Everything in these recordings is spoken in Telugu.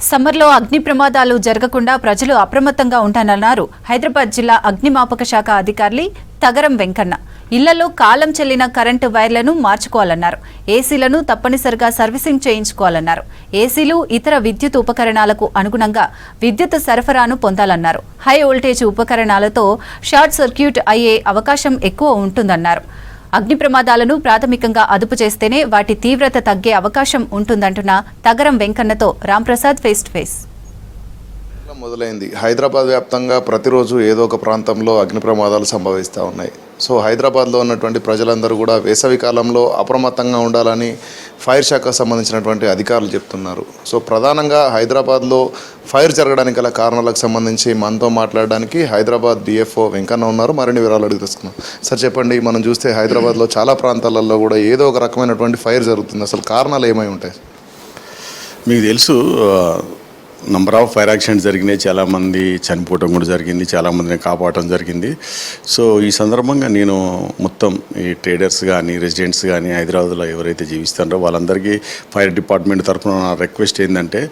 సమ్మర్లో అగ్ని ప్రమాదాలు జరగకుండా ప్రజలు అప్రమత్తంగా ఉంటానన్నారు హైదరాబాద్ జిల్లా అగ్నిమాపక శాఖ అధికారి తగరం వెంకన్న. ఇళ్లలో కాలం చెల్లిన కరెంటు వైర్లను మార్చుకోవాలన్నారు. ఏసీలను తప్పనిసరిగా సర్వీసింగ్ చేయించుకోవాలన్నారు. ఏసీలు ఇతర విద్యుత్ ఉపకరణాలకు అనుగుణంగా విద్యుత్ సరఫరాను పొందాలన్నారు. హై వోల్టేజ్ ఉపకరణాలతో షార్ట్ సర్క్యూట్ అయ్యే అవకాశం ఎక్కువ ఉంటుందన్నారు. అగ్ని ప్రమాదాలను ప్రాథమికంగా అదుపు చేస్తేనే వాటి తీవ్రత తగ్గే అవకాశం ఉంటుందంటున్న తగరం వెంకన్నతో రాంప్రసాద్ ఫేస్ టు ఫేస్. మొదలైంది. హైదరాబాద్ వ్యాప్తంగా ప్రతిరోజు ఏదో ఒక ప్రాంతంలో అగ్ని ప్రమాదాలు సంభవిస్తూ ఉన్నాయి. సో హైదరాబాద్లో ఉన్నటువంటి ప్రజలందరూ కూడా వేసవి కాలంలో అప్రమత్తంగా ఉండాలని ఫైర్ శాఖకు సంబంధించినటువంటి అధికారులు చెప్తున్నారు. సో ప్రధానంగా హైదరాబాద్లో ఫైర్ జరగడానికి గల కారణాలకు సంబంధించి మనతో మాట్లాడడానికి హైదరాబాద్ డిఎఫ్ఓ వెంకన్న ఉన్నారు. మరిన్ని వివరాలు అడిగి తెలుసుకున్నాం. సార్ చెప్పండి, మనం చూస్తే హైదరాబాద్లో చాలా ప్రాంతాలలో కూడా ఏదో ఒక రకమైనటువంటి ఫైర్ జరుగుతుంది. అసలు కారణాలు ఏమై ఉంటాయి? మీకు తెలుసు, నంబర్ ఆఫ్ ఫైర్ యాక్సిడెంట్స్ జరిగినాయి, చాలామంది చనిపోవడం కూడా జరిగింది, చాలామందిని కాపాడటం జరిగింది. సో ఈ సందర్భంగా నేను మొత్తం ఈ ట్రేడర్స్ కానీ రెసిడెంట్స్ కానీ హైదరాబాద్లో ఎవరైతే జీవిస్తారో వాళ్ళందరికీ ఫైర్ డిపార్ట్మెంట్ తరఫున నా రిక్వెస్ట్ ఏంటంటే,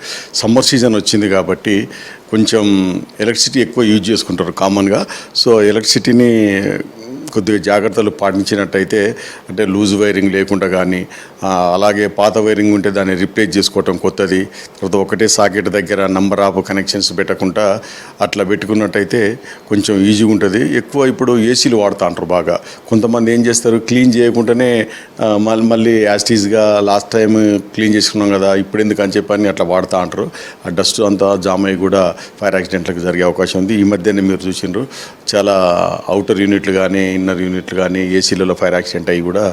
సమ్మర్ సీజన్ వచ్చింది కాబట్టి కొంచెం ఎలక్ట్రిసిటీ ఎక్కువ యూజ్ చేసుకుంటారు కామన్గా. సో ఎలక్ట్రిసిటీని కొద్దిగా జాగ్రత్తలు పాటించినట్టయితే, అంటే లూజ్ వైరింగ్ లేకుండా కానీ, అలాగే పాత వైరింగ్ ఉంటే దాన్ని రిప్లేస్ చేసుకోవటం కొత్తది, తర్వాత ఒకటే సాకెట్ దగ్గర నంబర్ ఆఫ్ కనెక్షన్స్ పెట్టకుండా అట్లా పెట్టుకున్నట్టయితే కొంచెం ఈజీగా ఉంటుంది. ఎక్కువ ఇప్పుడు ఏసీలు వాడుతూ ఉంటారు బాగా. కొంతమంది ఏం చేస్తారు, క్లీన్ చేయకుండానే మళ్ళీ యాస్టీస్గా లాస్ట్ టైం క్లీన్ చేసుకున్నాం కదా ఇప్పుడు ఎందుకు అని చెప్పని అట్లా వాడుతూ ఉంటారు. ఆ డస్ట్ అంతా జామ్ అయ్యి కూడా ఫైర్ యాక్సిడెంట్లకు జరిగే అవకాశం ఉంది. ఈ మధ్యనే మీరు చూసిండ్రు, చాలా అవుటర్ యూనిట్లు కానీ ఇన్నర్ యూనిట్లు కానీ ఏసీలలో ఫైర్ యాక్సిడెంట్ అయ్యి కూడా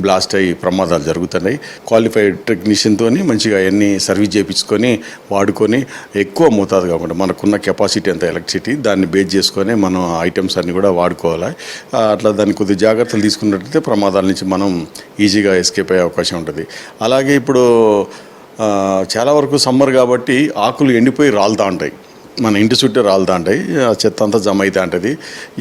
బ్లాస్ట్ అయ్యి ప్రమాదాలు జరుగుతున్నాయి. క్వాలిఫైడ్ టెక్నీషియన్తో మంచిగా అన్నీ సర్వీస్ చేయించుకొని వాడుకొని ఎక్కువ మోతాదు కాకుండా మనకున్న కెపాసిటీ అంత ఎలక్ట్రిసిటీ దాన్ని బేస్ చేసుకొని మనం ఐటమ్స్ అన్నీ కూడా వాడుకోవాలి. అట్లా దాన్ని కొద్ది జాగ్రత్తలు తీసుకున్నట్లయితే ప్రమాదాల నుంచి మనం ఈజీగా ఎస్కేప్ అయ్యే అవకాశం ఉంటుంది. అలాగే ఇప్పుడు చాలా వరకు సమ్మర్ కాబట్టి ఆకులు ఎండిపోయి రాలుతూ ఉంటాయి, మన ఇంటి చుట్టూ రాలుతూ ఉంటాయి, ఆ చెత్త అంతా జమ అవుతూ ఉంటుంది.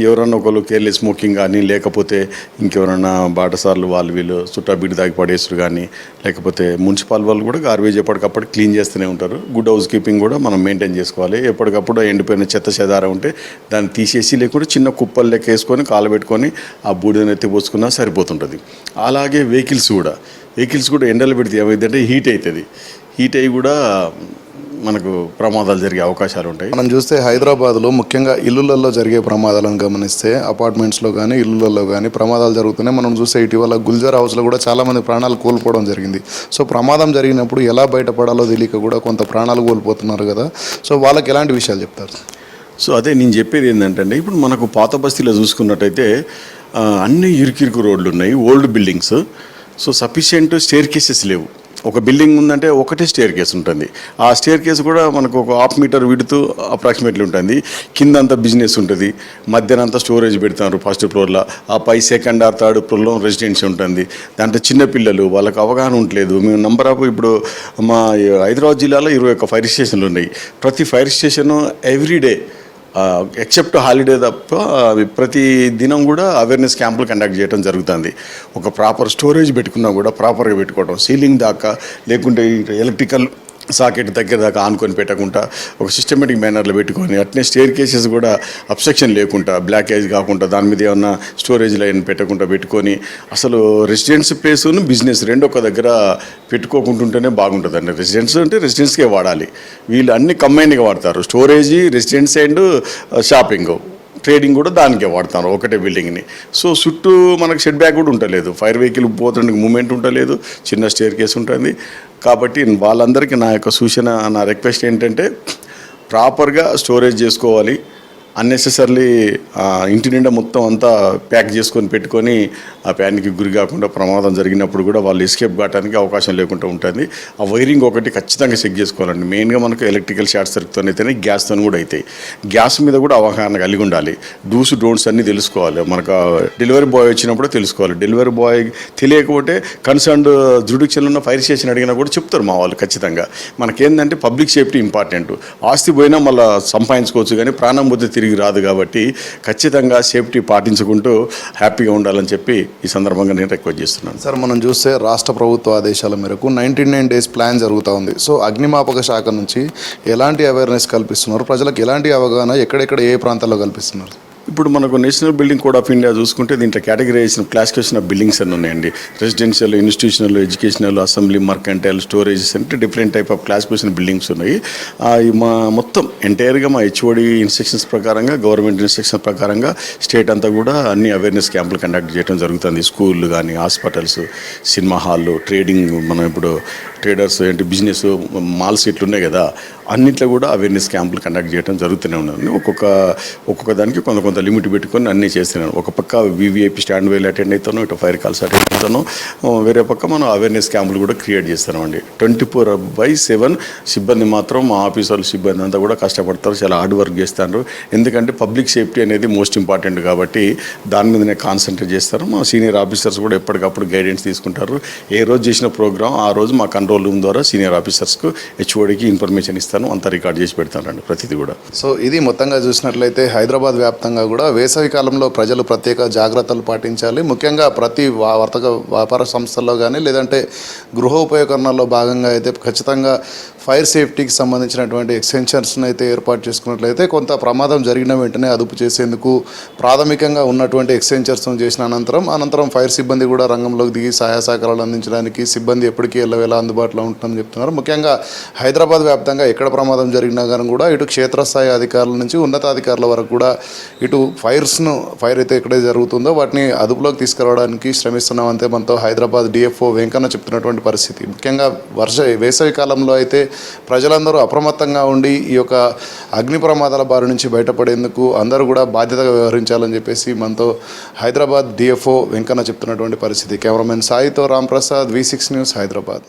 ఎవరన్నా ఒకళ్ళు కేర్లెస్ స్మోకింగ్ కానీ, లేకపోతే ఇంకెవరన్నా బాటసార్లు వాళ్ళు వీళ్ళు చుట్టా బిడ్డ దాగి పడేసుడు కానీ, లేకపోతే మున్సిపల్ వాళ్ళు కూడా గార్బేజ్ ఎప్పటికప్పుడు క్లీన్ చేస్తూనే ఉంటారు. గుడ్ హౌస్ కీపింగ్ కూడా మనం మెయింటైన్ చేసుకోవాలి. ఎప్పటికప్పుడు ఎండిపోయిన చెత్త చెదారం ఉంటే దాన్ని తీసేసి, లేకుంటే చిన్న కుప్పలు లెక్క వేసుకొని కాలబెట్టుకొని ఆ బూడిదని ఎత్తిపోసుకున్నా సరిపోతుంటుంది. అలాగే వెహికల్స్ కూడా ఎండలు పెడితే ఏమైందంటే హీట్ అవుతుంది. హీట్ అయ్యి కూడా మనకు ప్రమాదాలు జరిగే అవకాశాలు ఉంటాయి. మనం చూస్తే హైదరాబాద్లో ముఖ్యంగా ఇల్లులలో జరిగే ప్రమాదాలను గమనిస్తే, అపార్ట్మెంట్స్లో కానీ ఇల్లులలో కానీ ప్రమాదాలు జరుగుతున్నాయి. మనం చూస్తే ఇటీవల గుల్జర్ హౌస్లో కూడా చాలామంది ప్రాణాలు కోల్పోవడం జరిగింది. సో ప్రమాదం జరిగినప్పుడు ఎలా బయటపడాలో తెలియక కూడా కొంత ప్రాణాలు కోల్పోతున్నారు కదా. సో వాళ్ళకి ఎలాంటి విషయాలు చెప్తారు? సో అదే నేను చెప్పేది ఏంటంటే, ఇప్పుడు మనకు పాత బస్తీలో చూసుకున్నట్టయితే అన్ని ఇరుకిరుకు రోడ్లు ఉన్నాయి, old buildings. So sufficient staircases లేవు. ఒక బిల్డింగ్ ఉందంటే ఒకటే స్టేర్ కేస్ ఉంటుంది. ఆ స్టేర్ కేస్ కూడా మనకు ఒక 1/2 మీటర్ విడుతూ అప్రాక్సిమేట్లీ ఉంటుంది. కిందంతా బిజినెస్ ఉంటుంది, మధ్యాహ్నంతా స్టోరేజ్ పెడతారు ఫస్ట్ ఫ్లోర్లో, ఆ పై సెకండ్ ఆర్ థర్డ్ ఫ్లోర్లో రెసిడెన్సీ ఉంటుంది. దాంట్లో చిన్నపిల్లలు, వాళ్ళకి అవగాహన ఉండలేదు. మేము నంబర్ ఆఫ్ ఇప్పుడు మా హైదరాబాద్ జిల్లాలో 21 ఫైర్ స్టేషన్లు ఉన్నాయి. ప్రతి fire station everyday except holiday తప్ప ప్రతి దినం కూడా అవేర్నెస్ క్యాంపులు కండక్ట్ చేయడం జరుగుతుంది. ఒక ప్రాపర్ స్టోరేజ్ పెట్టుకున్నా కూడా ప్రాపర్గా పెట్టుకోవడం, సీలింగ్ దాకా లేకుంటే ఎలక్ట్రికల్ సాకెట్ దగ్గర దాకా ఆనుకొని పెట్టకుండా ఒక సిస్టమేటిక్ మేనర్లో పెట్టుకొని, అట్నే స్టేర్ కేసెస్ కూడా అబ్స్ట్రక్షన్ లేకుండా, బ్లాకేజ్ కాకుండా దాని మీద ఏమన్నా స్టోరేజ్ లైన్ పెట్టకుండా పెట్టుకొని, అసలు రెసిడెన్స్ ప్లేసును బిజినెస్ రెండు ఒక దగ్గర పెట్టుకోకుంటుంటేనే బాగుంటుందండి. రెసిడెన్స్ అంటే రెసిడెన్స్కే వాడాలి, వీళ్ళు అన్ని కంబైన్గా వాడతారు. Storage, residence and shopping, trading కూడా దానికే వాడతారు ఒకటే బిల్డింగ్ని. సో చుట్టూ మనకు షెడ్ బ్యాక్ కూడా ఉండలేదు, ఫైర్ వెహికల్ పోతుండే మూమెంట్ ఉండలేదు, చిన్న స్టేర్ కేసు ఉంటుంది. కాబట్టి వాళ్ళందరికీ నా యొక్క సూచన, నా రిక్వెస్ట్ ఏంటంటే, ప్రాపర్గా స్టోరేజ్ చేసుకోవాలి. అన్నెసెసర్లీ ఇంటి నిండా మొత్తం అంతా ప్యాక్ చేసుకొని పెట్టుకొని ఆ ప్యాన్కి గురి కాకుండా ప్రమాదం జరిగినప్పుడు కూడా వాళ్ళు ఎస్కేప్ కావడానికి అవకాశం లేకుండా ఉంటుంది. ఆ వైరింగ్ ఒకటి ఖచ్చితంగా చెక్ చేసుకోవాలండి. మెయిన్గా మనకు ఎలక్ట్రికల్ షార్ట్ సర్క్యూట్తో అయితేనే గ్యాస్తో కూడా అవుతాయి. గ్యాస్ మీద కూడా అవగాహన కలిగి ఉండాలి. డూస్ డోంట్స్ అన్నీ తెలుసుకోవాలి. మనకు డెలివరీ బాయ్ వచ్చినప్పుడు తెలుసుకోవాలి. డెలివరీ బాయ్ తెలియకపోతే కన్సర్న్డ్ జ్యుడిషియల్ ఉన్న ఫైర్ స్టేషన్ అడిగినా కూడా చెప్తారు మా వాళ్ళు ఖచ్చితంగా. మనకేంటంటే పబ్లిక్ సేఫ్టీ ఇంపార్టెంట్. ఆస్తి పోయినా మళ్ళీ సంపాదించుకోవచ్చు, కానీ ప్రాణం పోతే తిరిగి రాదు కాబట్టి ఖచ్చితంగా సేఫ్టీ పాటించుకుంటూ హ్యాపీగా ఉండాలని చెప్పి ఈ సందర్భంగా నేను రిక్వెస్ట్ చేస్తున్నాను. సార్, మనం చూస్తే రాష్ట్ర ప్రభుత్వ ఆదేశాల మేరకు 99 డేస్ ప్లాన్ జరుగుతూ ఉంది. సో అగ్నిమాపక శాఖ నుంచి ఎలాంటి అవేర్నెస్ కల్పిస్తున్నారు, ప్రజలకు ఎలాంటి అవగాహన ఎక్కడెక్కడ ఏ ప్రాంతాల్లో కల్పిస్తున్నారు? ఇప్పుడు మనకు national building code of India చూసుకుంటే దీంట్లో కేటగిరైజేషన్ క్లాసిఫికేషన్ ఆఫ్ బిల్డింగ్స్ అన్నీ ఉన్నాయండి. Residential, institutional, educational, assembly, mercantile, storages అంటే different type of classification buildings ఉన్నాయి. మా మొత్తం ఎంటైర్గా మా హెచ్ఓడి ఇన్స్ట్రక్షన్స్ ప్రకారంగా, గవర్నమెంట్ ఇన్స్ట్రక్షన్స్ ప్రకారంగా స్టేట్ అంతా కూడా అన్ని అవేర్నెస్ క్యాంపులు కండక్ట్ చేయడం జరుగుతుంది. స్కూళ్ళు కానీ, హాస్పిటల్స్, సినిమా హాళ్ళు, ట్రేడింగ్, మనం ఇప్పుడు ట్రేడర్స్ ఏంటి బిజినెస్ మాల్స్ ఇట్లు ఉన్నాయి కదా, అన్నింటిలో కూడా అవేర్నెస్ క్యాంపులు కండక్ట్ చేయడం జరుగుతూనే ఉన్నాను. ఒక్కొక్క దానికి కొంత లిమిట్ పెట్టుకొని అన్నీ చేస్తున్నాను. ఒక పక్క వివిఐపి స్టాండ్ వైల్ అటెండ్ అవుతాను, ఇటు ఫైర్ కాల్స్ అటెండ్ అవుతాను, వేరే పక్క మనం అవేర్నెస్ క్యాంపులు కూడా క్రియేట్ చేస్తున్నామండి. 24/7 సిబ్బంది మాత్రం, మా ఆఫీస్ వాళ్ళ సిబ్బంది అంతా కూడా కష్టపడతారు, చాలా హార్డ్ వర్క్ చేస్తారు. ఎందుకంటే పబ్లిక్ సేఫ్టీ అనేది మోస్ట్ ఇంపార్టెంట్ కాబట్టి దాని మీదనే కాన్సన్ట్రేట్ చేస్తారు. మా సీనియర్ ఆఫీసర్స్ కూడా ఎప్పటికప్పుడు గైడెన్స్ తీసుకుంటారు. ఏ రోజు చేసిన ప్రోగ్రామ్ ఆ రోజు మా కంట్రోల్ రూమ్ ద్వారా సీనియర్ ఆఫీసర్స్కు, హెచ్ఓడికి ఇన్ఫర్మేషన్ ఇస్తాను, అంతా రికార్డ్ చేసి పెడతానండి ప్రతిదీ కూడా. సో ఇది మొత్తంగా చూసినట్లయితే హైదరాబాద్ వ్యాప్తంగా కూడా వేసవి కాలంలో ప్రజలు ప్రత్యేక జాగ్రత్తలు పాటించాలి. ముఖ్యంగా ప్రతి వ్యాపార సంస్థల్లో కానీ లేదంటే గృహోపయోగరణాల్లో భాగంగా అయితే ఖచ్చితంగా ఫైర్ సేఫ్టీకి సంబంధించినటువంటి ఎక్స్టెన్షన్స్ని అయితే ఏర్పాటు చేసుకున్నట్లయితే కొంత ప్రమాదం జరిగిన వెంటనే అదుపు చేసేందుకు ప్రాథమికంగా ఉన్నటువంటి ఎక్స్టెన్షన్స్ను చేసిన అనంతరం ఫైర్ సిబ్బంది కూడా రంగంలోకి దిగి సహాయ సహకారాలు అందించడానికి సిబ్బంది ఎప్పటికీ ఎల్లవేళ అందుబాటులో ఉంటుందని చెప్తున్నారు. ముఖ్యంగా హైదరాబాద్ వ్యాప్తంగా ఎక్కడ ప్రమాదం జరిగినా కానీ కూడా ఇటు క్షేత్రస్థాయి అధికారుల నుంచి ఉన్నతాధికారుల వరకు కూడా ఇటు ఫైర్ అయితే ఎక్కడైతే జరుగుతుందో వాటిని అదుపులోకి తీసుకురావడానికి శ్రమిస్తున్నామంతే మనతో హైదరాబాద్ డిఎఫ్ఓ వెంకన్న చెప్తున్నటువంటి పరిస్థితి. ముఖ్యంగా వేసవి కాలంలో అయితే ప్రజలందరూ అప్రమత్తంగా ఉండి ఈ యొక్క అగ్ని ప్రమాదాల బారి నుంచి బయటపడేందుకు అందరూ కూడా బాధ్యతగా వ్యవహరించాలని చెప్పేసి మనతో హైదరాబాద్ డిఎఫ్ఓ వెంకన్న చెప్తున్నటువంటి పరిస్థితి. కెమెరామెన్ సాయితో రాంప్రసాద్, V6 న్యూస్, హైదరాబాద్.